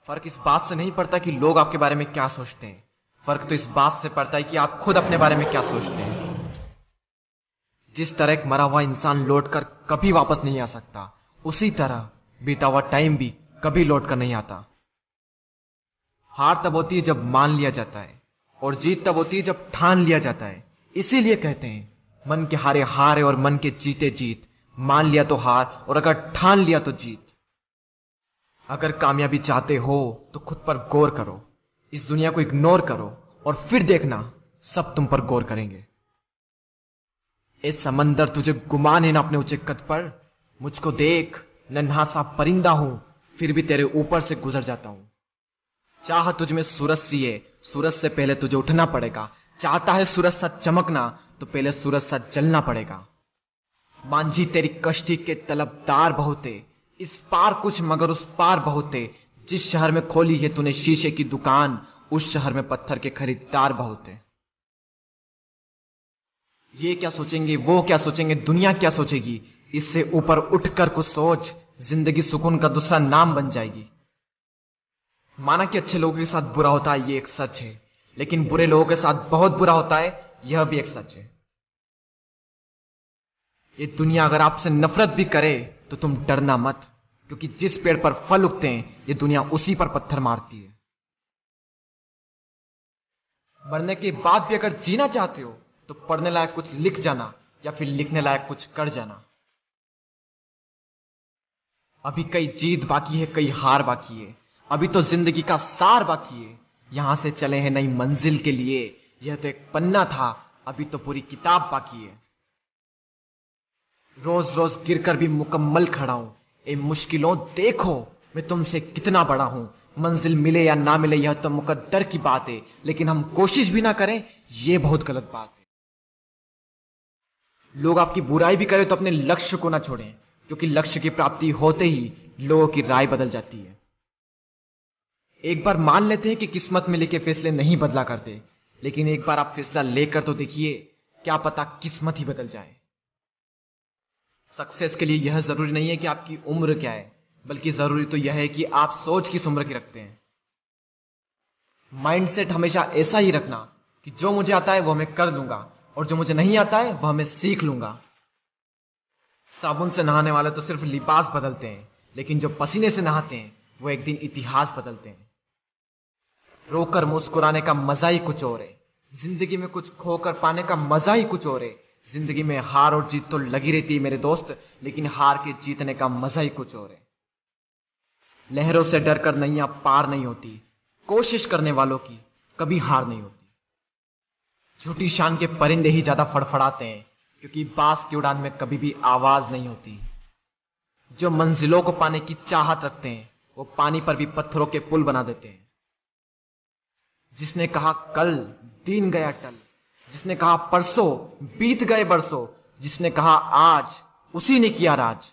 फर्क इस बात से नहीं पड़ता कि लोग आपके बारे में क्या सोचते हैं, फर्क तो इस बात से पड़ता है कि आप खुद अपने बारे में क्या सोचते हैं। जिस तरह एक मरा हुआ इंसान लौटकर कभी वापस नहीं आ सकता, उसी तरह बीता हुआ टाइम भी कभी लौटकर नहीं आता। हार तब होती है जब मान लिया जाता है, और जीत तब होती है जब ठान लिया जाता है। इसीलिए कहते हैं, मन के हारे हार है और मन के जीते जीत। मान लिया तो हार, और अगर ठान लिया तो जीत। अगर कामयाबी चाहते हो तो खुद पर गौर करो, इस दुनिया को इग्नोर करो, और फिर देखना सब तुम पर गौर करेंगे। ए समंदर, तुझे गुमान है ना अपने ऊंचे कद पर? मुझको देख, नन्हा सा परिंदा हूं, फिर भी तेरे ऊपर से गुजर जाता हूं। चाह तुझ में सूरज सी है, सूरज से पहले तुझे उठना पड़ेगा। चाहता है सूरज सा चमकना, तो पहले सूरज सा जलना पड़ेगा। मांझी तेरी कश्ती के तलबदार बहुत है, इस पार कुछ मगर उस पार बहुत है। जिस शहर में खोली है तूने शीशे की दुकान, उस शहर में पत्थर के खरीदार बहुत है। ये क्या सोचेंगे, वो क्या सोचेंगे, दुनिया क्या सोचेगी, इससे ऊपर उठकर कुछ सोच। जिंदगी सुकून का दूसरा नाम बन जाएगी। माना कि अच्छे लोगों के साथ बुरा होता है, ये एक सच है, लेकिन बुरे लोगों के साथ बहुत बुरा होता है, यह भी एक सच है। ये दुनिया अगर आपसे नफरत भी करे तो तुम डरना मत, क्योंकि जिस पेड़ पर फल उगते हैं ये दुनिया उसी पर पत्थर मारती है। मरने के बाद भी अगर जीना चाहते हो तो पढ़ने लायक कुछ लिख जाना, या फिर लिखने लायक कुछ कर जाना। अभी कई जीत बाकी है, कई हार बाकी है, अभी तो जिंदगी का सार बाकी है। यहां से चले हैं नई मंजिल के लिए, यह तो एक पन्ना था, अभी तो पूरी किताब बाकी है। रोज रोज गिरकर भी मुकम्मल खड़ा हूं। ए मुश्किलों देखो, मैं तुमसे कितना बड़ा हूं। मंजिल मिले या ना मिले यह तो मुकद्दर की बात है, लेकिन हम कोशिश भी ना करें यह बहुत गलत बात है। लोग आपकी बुराई भी करें तो अपने लक्ष्य को ना छोड़ें, क्योंकि लक्ष्य की प्राप्ति होते ही लोगों की राय बदल जाती है। एक बार मान लेते हैं कि किस्मत में लिखे फैसले नहीं बदला करते, लेकिन एक बार आप फैसला लेकर तो देखिए, क्या पता किस्मत ही बदल जाए। सक्सेस के लिए यह जरूरी नहीं है कि आपकी उम्र क्या है, बल्कि जरूरी तो यह है कि आप सोच किस उम्र की रखते हैं। माइंडसेट हमेशा ऐसा ही रखना कि जो मुझे आता है वो मैं कर लूंगा, और जो मुझे नहीं आता है वह मैं सीख लूंगा। साबुन से नहाने वाले तो सिर्फ लिबास बदलते हैं, लेकिन जो पसीने से नहाते हैं वो एक दिन इतिहास बदलते हैं। रोकर मुस्कुराने का मजा ही कुछ और है, जिंदगी में कुछ खोकर पाने का मजा ही कुछ और है। जिंदगी में हार और जीत तो लगी रहती है मेरे दोस्त, लेकिन हार के जीतने का मजा ही कुछ और है। लहरों से डरकर नैया पार नहीं होती, कोशिश करने वालों की कभी हार नहीं होती। झूठी शान के परिंदे ही ज्यादा फड़फड़ाते हैं, क्योंकि बांस की उड़ान में कभी भी आवाज नहीं होती। जो मंजिलों को पाने की चाहत रखते हैं वो पानी पर भी पत्थरों के पुल बना देते हैं। जिसने कहा कल, दिन गया टल। जिसने कहा परसों, बीत गए बरसों। जिसने कहा आज, उसी ने किया राज।